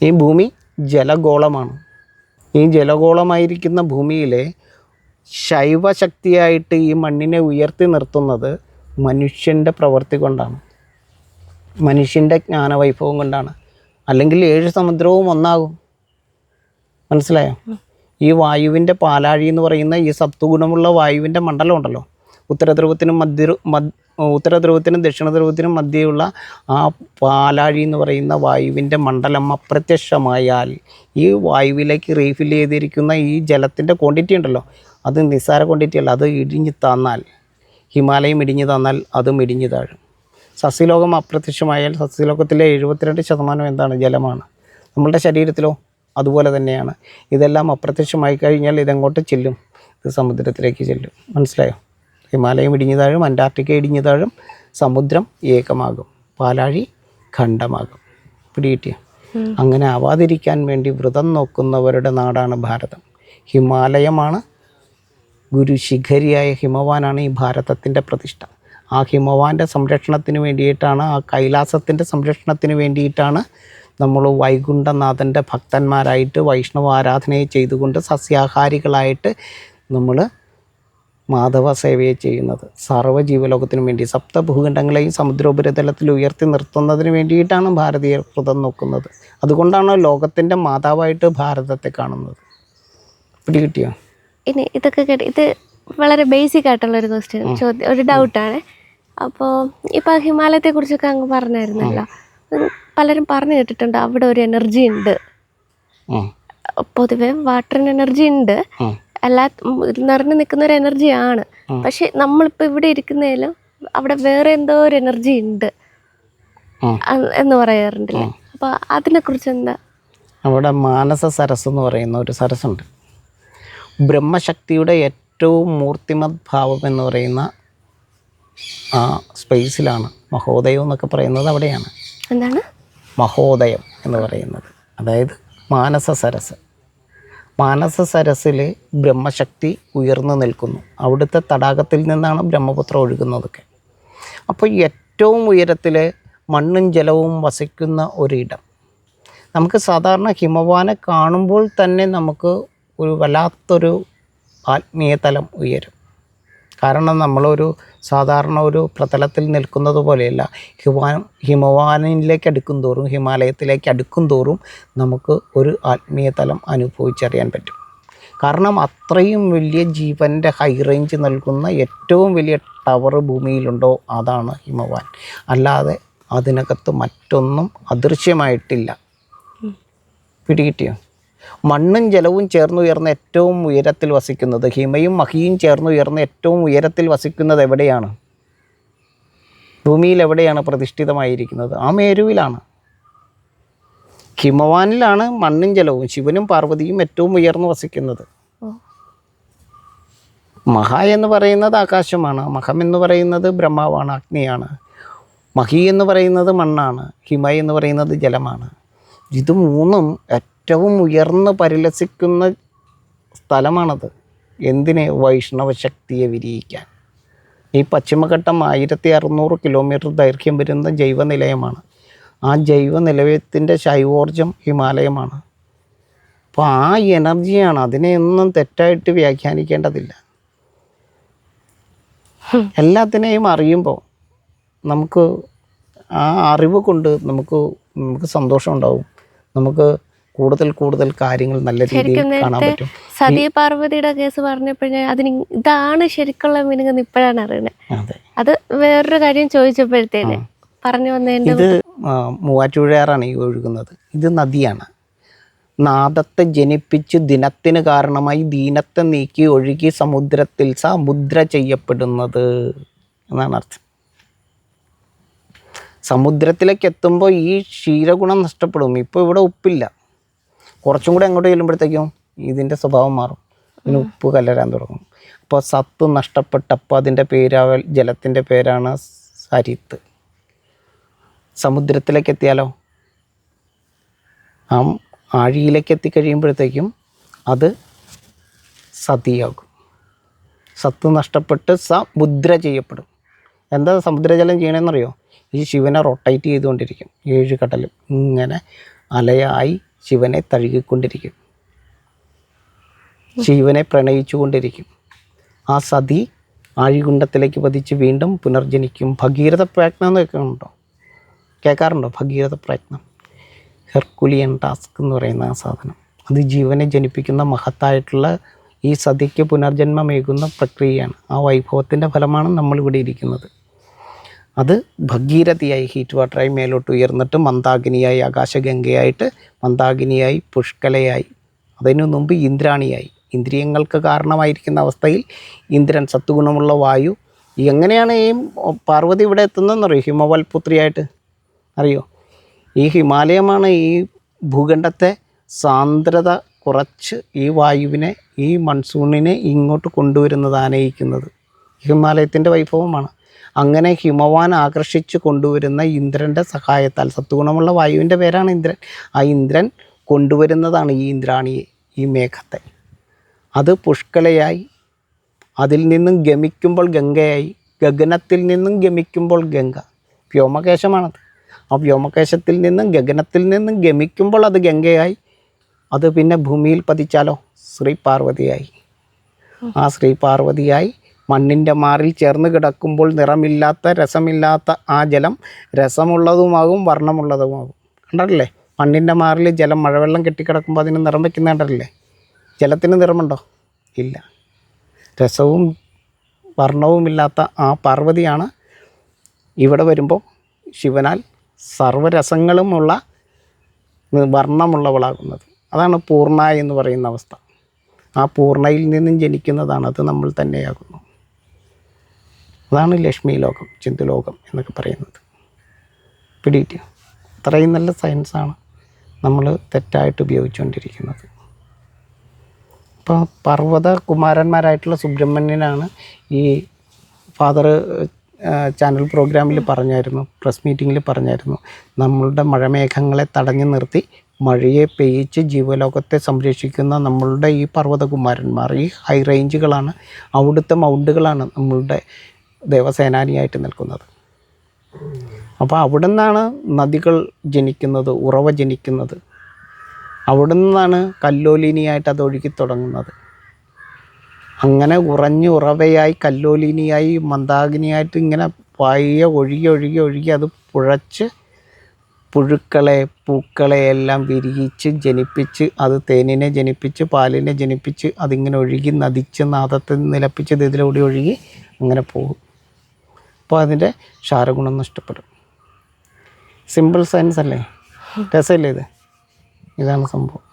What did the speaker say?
ഈ ഭൂമി ജലഗോളമാണ്. ഈ ജലഗോളമായിരിക്കുന്ന ഭൂമിയിലെ ശൈവശക്തിയായിട്ട് ഈ മണ്ണിനെ ഉയർത്തി നിർത്തുന്നത് മനുഷ്യൻ്റെ പ്രവൃത്തി കൊണ്ടാണ്, മനുഷ്യൻ്റെ ജ്ഞാനവൈഭവം കൊണ്ടാണ്. അല്ലെങ്കിൽ 7 സമുദ്രവും ഒന്നാകും. മനസ്സിലായോ? ഈ വായുവിൻ്റെ പാലാഴി എന്ന് പറയുന്ന ഈ സത്വഗുണമുള്ള വായുവിൻ്റെ മണ്ഡലം ഉണ്ടല്ലോ, ഉത്തരധ്രുവത്തിനും ദക്ഷിണ ധ്രുവത്തിനും മധ്യയുള്ള ആ പാലാഴി എന്ന് പറയുന്ന വായുവിൻ്റെ മണ്ഡലം അപ്രത്യക്ഷമായാൽ ഈ വായുവിലേക്ക് റീഫിൽ ചെയ്തിരിക്കുന്ന ഈ ജലത്തിൻ്റെ ക്വാണ്ടിറ്റി ഉണ്ടല്ലോ, അത് നിസ്സാര ക്വാണ്ടിറ്റി അല്ല. അത് ഇടിഞ്ഞു തന്നാൽ, ഹിമാലയം ഇടിഞ്ഞു തന്നാൽ അതും ഇടിഞ്ഞു താഴും. സസ്യലോകം അപ്രത്യക്ഷമായാൽ സസ്യലോകത്തിലെ 72% എന്താണ്? ജലമാണ്. നമ്മളുടെ ശരീരത്തിലോ അതുപോലെ തന്നെയാണ്. ഇതെല്ലാം അപ്രത്യക്ഷമായി കഴിഞ്ഞാൽ ഇതെങ്ങോട്ട് ചെല്ലും? ഇത് സമുദ്രത്തിലേക്ക് ചെല്ലും. മനസ്സിലായോ? ഹിമാലയം ഇടിഞ്ഞു താഴും, അന്റാർട്ടിക്ക ഇടിഞ്ഞു താഴും, സമുദ്രം ഏകമാകും, പാലാഴി ഖണ്ഡമാകും. പിടികിട്ടിയ? അങ്ങനെ ആവാതിരിക്കാൻ വേണ്ടി വ്രതം നോക്കുന്നവരുടെ നാടാണ് ഭാരതം. ഹിമാലയമാണ്, ഗുരുശിഖരിയായ ഹിമവാനാണ് ഈ ഭാരതത്തിൻ്റെ പ്രതിഷ്ഠ. ആ ഹിമവാൻ്റെ സംരക്ഷണത്തിന് വേണ്ടിയിട്ടാണ്, ആ കൈലാസത്തിൻ്റെ സംരക്ഷണത്തിന് വേണ്ടിയിട്ടാണ് നമ്മൾ വൈകുണ്ഠനാഥൻ്റെ ഭക്തന്മാരായിട്ട് വൈഷ്ണവ ആരാധനയെ ചെയ്തുകൊണ്ട് സസ്യാഹാരികളായിട്ട് നമ്മൾ മാധവ സേവയെ ചെയ്യുന്നത്. സർവ്വജീവലോകത്തിനു വേണ്ടി സപ്തഭൂഖണ്ഡങ്ങളെയും സമുദ്രോപരിതലത്തിൽ ഉയർത്തി നിർത്തുന്നതിന് വേണ്ടിയിട്ടാണ് ഭാരതീയർ വ്രതം നോക്കുന്നത്. അതുകൊണ്ടാണ് ലോകത്തിൻ്റെ മാതാവായിട്ട് ഭാരതത്തെ കാണുന്നത്. പിടികിട്ടിയോ? ഇനി ഇതൊക്കെ കേട്ട്, ഇത് വളരെ ബേസിക് ആയിട്ടുള്ളൊരു ചോദ്യം, ഒരു ഡൗട്ടാണ്. അപ്പോൾ ഇപ്പോൾ ഹിമാലയത്തെക്കുറിച്ചൊക്കെ അങ്ങ് പറഞ്ഞായിരുന്നല്ലോ, പലരും പറഞ്ഞു കേട്ടിട്ടുണ്ട് അവിടെ ഒരു എനർജി ഉണ്ട്. പൊതുവെ വാട്ടറിന് എനർജി ഉണ്ട്, എല്ലാ നിറഞ്ഞു നിൽക്കുന്ന ഒരു എനർജിയാണ്. പക്ഷെ നമ്മളിപ്പോൾ ഇവിടെ ഇരിക്കുന്നതിലും അവിടെ വേറെ എന്തോ ഒരു എനർജി ഉണ്ട് എന്ന് പറയാറുണ്ടല്ലേ. അപ്പോൾ അതിനെക്കുറിച്ച് എന്താ? അവിടെ മാനസ സരസ് എന്ന് പറയുന്ന ഒരു സരസ്സുണ്ട്. ബ്രഹ്മശക്തിയുടെ ഏറ്റവും മൂർത്തിമത് ഭാവം എന്ന് പറയുന്ന ആ സ്പേസിലാണ്. മഹോദയം എന്നൊക്കെ പറയുന്നത് അവിടെയാണ്. എന്താണ് മഹോദയം എന്ന് പറയുന്നത്? അതായത് മാനസ സരസ്. മാനസ സരസിൽ ബ്രഹ്മശക്തി ഉയർന്നു നിൽക്കുന്നു. അവിടുത്തെ തടാകത്തിൽ നിന്നാണ് ബ്രഹ്മപുത്രം ഒഴുകുന്നതൊക്കെ. അപ്പോൾ ഏറ്റവും ഉയരത്തിൽ മണ്ണും ജലവും വസിക്കുന്ന ഒരിടം. നമുക്ക് സാധാരണ ഹിമവാനെ കാണുമ്പോൾ തന്നെ നമുക്ക് ഒരു വല്ലാത്തൊരു ആത്മീയ തലം ഉയരും. കാരണം നമ്മളൊരു സാധാരണ ഒരു പ്രതലത്തിൽ നിൽക്കുന്നത് പോലെയല്ല. ഹിമവാനിലേക്ക് അടുക്കും തോറും, ഹിമാലയത്തിലേക്ക് അടുക്കും തോറും നമുക്ക് ഒരു ആത്മീയ തലം അനുഭവിച്ചറിയാൻ പറ്റും. കാരണം അത്രയും വലിയ ജീവൻ്റെ ഹൈ റേഞ്ച് നൽകുന്ന ഏറ്റവും വലിയ ടവർ ഭൂമിയിലുണ്ടോ അതാണ് ഹിമവാൻ. അല്ലാതെ അതിനകത്ത് മറ്റൊന്നും അദൃശ്യമായിട്ടില്ല. പിടികിട്ടിയോ? മണ്ണും ജലവും ചേർന്നുയർന്ന ഏറ്റവും ഉയരത്തിൽ വസിക്കുന്നത്, ഹിമയും മഹിയും ചേർന്നുയർന്ന ഏറ്റവും ഉയരത്തിൽ വസിക്കുന്നത് എവിടെയാണ്? ഭൂമിയിൽ എവിടെയാണ് പ്രതിഷ്ഠിതമായിരിക്കുന്നത്? ആ മേരുവിലാണ്. ഹിമവാനിലാണ് മണ്ണും ജലവും, ശിവനും പാർവതിയും ഏറ്റവും ഉയർന്നു വസിക്കുന്നത്. മഹ എന്ന് പറയുന്നത് ആകാശമാണ്, മഹം എന്ന് പറയുന്നത് ബ്രഹ്മാവാണ്, അഗ്നിയാണ്. മഹി എന്ന് പറയുന്നത് മണ്ണാണ്, ഹിമ എന്ന് പറയുന്നത് ജലമാണ്. ഇത് മൂന്നും ഏറ്റവും ഉയർന്ന് പരിലസിക്കുന്ന സ്ഥലമാണത്. എന്തിനെ? വൈഷ്ണവ ശക്തിയെ വിരിയിക്കാൻ. ഈ പശ്ചിമഘട്ടം 1600 കിലോമീറ്റർ ദൈർഘ്യം വരുന്ന ജൈവനിലയമാണ്. ആ ജൈവനിലയത്തിൻ്റെ ശൈവോർജം ഹിമാലയമാണ്. അപ്പോൾ ആ എനർജിയാണ്. അതിനെയൊന്നും തെറ്റായിട്ട് വ്യാഖ്യാനിക്കേണ്ടതില്ല. എല്ലാത്തിനെയും അറിയുമ്പോൾ നമുക്ക് ആ അറിവ് കൊണ്ട് നമുക്ക് സന്തോഷം ഉണ്ടാവും. നമുക്ക് കൂടുതൽ കാര്യങ്ങൾ നല്ല രീതിയിൽ കാണാൻ പറ്റും. സതി പാർവതിയുടെ കേസ് പറഞ്ഞപ്പോഴേ അതിന് ഇതാണ് ശരിക്കുള്ള മീനിങ് ഇപ്പോഴാണ് അറിയുന്നത്. അത് വേറൊരു കാര്യം ചോദിച്ചപ്പോഴത്തേന് പറഞ്ഞു വന്നതിൻ്റെ, ഇത് മൂവാറ്റുപുഴയാറാണ് ഈ ഒഴുകുന്നത്. ഇത് നദിയാണ്. നാദത്തെ ജനിപ്പിച്ച് ദിനത്തിന് കാരണമായി ദീനത്തെ നീക്കി ഒഴുകി സമുദ്രത്തിൽ സമുദ്ര ചെയ്യപ്പെടുന്നത് എന്നാണ് അർത്ഥം. സമുദ്രത്തിലേക്ക് എത്തുമ്പോൾ ഈ ക്ഷീരഗുണം നഷ്ടപ്പെടും. ഇപ്പോൾ ഇവിടെ ഉപ്പില്ല, കുറച്ചും കൂടെ അങ്ങോട്ട് ചെല്ലുമ്പോഴത്തേക്കും ഇതിൻ്റെ സ്വഭാവം മാറും, പിന്നെ ഉപ്പ് കലരാൻ തുടങ്ങും. അപ്പോൾ സത്ത് നഷ്ടപ്പെട്ടപ്പോൾ അതിൻ്റെ ജലത്തിൻ്റെ പേരാണ് സരിത്ത്. സമുദ്രത്തിലേക്ക് എത്തിയാലോ, ആ ആഴിയിലേക്ക് എത്തിക്കഴിയുമ്പോഴത്തേക്കും അത് സതിയാകും. സത്ത് നഷ്ടപ്പെട്ട് സമുദ്ര ചെയ്യപ്പെടും. എന്താ സമുദ്രജലം ചെയ്യണമെന്നറിയോ? ഈ ശിവനെ റൊട്ടേറ്റ് ചെയ്തുകൊണ്ടിരിക്കും. 7 കടലും ഇങ്ങനെ അലയായി ശിവനെ തഴുകിക്കൊണ്ടിരിക്കും, ശിവനെ പ്രണയിച്ചു കൊണ്ടിരിക്കും. ആ സതി ആഴികുണ്ടത്തിലേക്ക് പതിച്ച് വീണ്ടും പുനർജനിക്കും. ഭഗീരഥ പ്രയത്നം എന്ന് കേൾക്കാറുണ്ടോ? ഭഗീരഥ പ്രയത്നം, ഹെർക്കുലിയൻ ടാസ്ക് എന്ന് പറയുന്ന ആ സാധനം, അത് ജീവനെ ജനിപ്പിക്കുന്ന മഹത്തായിട്ടുള്ള ഈ സതിക്ക് പുനർജന്മമേകുന്ന പ്രക്രിയയാണ്. ആ വൈഭവത്തിൻ്റെ ഫലമാണ് നമ്മളിവിടെ ഇരിക്കുന്നത്. അത് ഭഗീരഥിയായി ഹീറ്റ് വാട്ടറായി മേലോട്ട് ഉയർന്നിട്ട് മന്ദാകിനിയായി ആകാശഗംഗയായിട്ട്, മന്ദാകിനിയായി പുഷ്കലയായി, അതിനു മുമ്പ് ഇന്ദ്രാണിയായി, ഇന്ദ്രിയങ്ങൾക്ക് കാരണമായിരിക്കുന്ന അവസ്ഥയിൽ ഇന്ദ്രൻ, സത്വഗുണമുള്ള വായു. എങ്ങനെയാണ് ഈ പാർവതി ഇവിടെ എത്തുന്നതെന്നറിയോ? ഹിമവൽപുത്രിയായിട്ട് അറിയോ? ഈ ഹിമാലയമാണ് ഈ ഭൂഖണ്ഡത്തെ സാന്ദ്രത കുറച്ച് ഈ വായുവിനെ, ഈ മൺസൂണിനെ ഇങ്ങോട്ട് കൊണ്ടുവരുന്നത്, ആനയിക്കുന്നത് ഹിമാലയത്തിൻ്റെ വൈഭവമാണ്. അങ്ങനെ ഹിമവാൻ ആകർഷിച്ച് കൊണ്ടുവരുന്ന ഇന്ദ്രൻ്റെ സഹായത്താൽ, സത്വഗുണമുള്ള വായുവിൻ്റെ പേരാണ് ഇന്ദ്രൻ, ആ ഇന്ദ്രൻ കൊണ്ടുവരുന്നതാണ് ഈ ഇന്ദ്രാണിയെ, ഈ മേഘത്തെ. അത് പുഷ്കലയായി, അതിൽ നിന്നും ഗമിക്കുമ്പോൾ ഗംഗയായി, ഗഗനത്തിൽ നിന്നും ഗമിക്കുമ്പോൾ ഗംഗ, വ്യോമകേശമാണത്. ആ വ്യോമകേശത്തിൽ നിന്നും ഗഗനത്തിൽ നിന്നും ഗമിക്കുമ്പോൾ അത് ഗംഗയായി, അത് പിന്നെ ഭൂമിയിൽ പതിച്ചാലോ ശ്രീ പാർവതിയായി. ആ ശ്രീ പാർവതിയായി മണ്ണിൻ്റെ മാറിൽ ചേർന്ന് കിടക്കുമ്പോൾ നിറമില്ലാത്ത, രസമില്ലാത്ത ആ ജലം രസമുള്ളതുമാകും, വർണ്ണമുള്ളതുമാകും. കണ്ടല്ലേ? മണ്ണിൻ്റെ മാറിൽ ജലം, മഴവെള്ളം കെട്ടിക്കിടക്കുമ്പോൾ അതിന് നിറം വയ്ക്കുന്ന കണ്ടല്ലേ? ജലത്തിന് നിറമുണ്ടോ? ഇല്ല. രസവും വർണ്ണവുമില്ലാത്ത ആ പാർവതിയാണ് ഇവിടെ വരുമ്പോൾ ശിവനാൽ സർവ്വരസങ്ങളുമുള്ള വർണ്ണമുള്ളവളാകുന്നത്. അതാണ് പൂർണ്ണ എന്ന് പറയുന്ന അവസ്ഥ. ആ പൂർണ്ണയിൽ നിന്നും ജനിക്കുന്നതാണ്, അത് നമ്മൾ തന്നെയാകുന്നു. അതാണ് ലക്ഷ്മി ലോകം, ചിന്തുലോകം എന്നൊക്കെ പറയുന്നത്. പിടിയിട്ട് അത്രയും നല്ല സയൻസാണ് നമ്മൾ തെറ്റായിട്ട് ഉപയോഗിച്ചുകൊണ്ടിരിക്കുന്നത്. ഇപ്പോൾ പർവ്വത കുമാരന്മാരായിട്ടുള്ള സുബ്രഹ്മണ്യനാണ് ഈ ഫാദർ ചാനൽ പ്രോഗ്രാമിൽ പറഞ്ഞായിരുന്നു, പ്രസ് മീറ്റിങ്ങിൽ പറഞ്ഞായിരുന്നു, നമ്മളുടെ മഴമേഘങ്ങളെ തടഞ്ഞു നിർത്തി മഴയെ പെയ്യിച്ച് ജീവലോകത്തെ സംരക്ഷിക്കുന്ന നമ്മളുടെ ഈ പർവ്വതകുമാരന്മാർ, ഈ ഹൈ റേഞ്ചുകളാണ്, അവിടുത്തെ മൗണ്ടുകളാണ് നമ്മളുടെ ദേവസേനാനിയായിട്ട് നിൽക്കുന്നത്. അപ്പോൾ അവിടെ നിന്നാണ് നദികൾ ജനിക്കുന്നത്, ഉറവ ജനിക്കുന്നത്. അവിടെ നിന്നാണ് കല്ലോലിനിയായിട്ട് അത് ഒഴുകി തുടങ്ങുന്നത്. അങ്ങനെ ഉറഞ്ഞ് ഉറവയായി, കല്ലോലിനിയായി, മന്ദാകിനിയായിട്ട് ഇങ്ങനെ പയ്യെ ഒഴുകി ഒഴുകി ഒഴുകി അത് പുഴച്ച് പുഴുക്കളെ, പൂക്കളെ എല്ലാം വിരിയിച്ച് ജനിപ്പിച്ച്, അത് തേനിനെ ജനിപ്പിച്ച്, പാലിനെ ജനിപ്പിച്ച്, അതിങ്ങനെ ഒഴുകി നദിച്ച് നാദത്തെ നിലപ്പിച്ച് ഇതിലൂടെ ഒഴുകി അങ്ങനെ പോകും. അപ്പോൾ അതിൻ്റെ ക്ഷാരഗുണം നഷ്ടപ്പെടും. സിമ്പിൾ സയൻസ് അല്ലേ? രസമല്ലേ ഇത്? ഇതാണ് സംഭവം.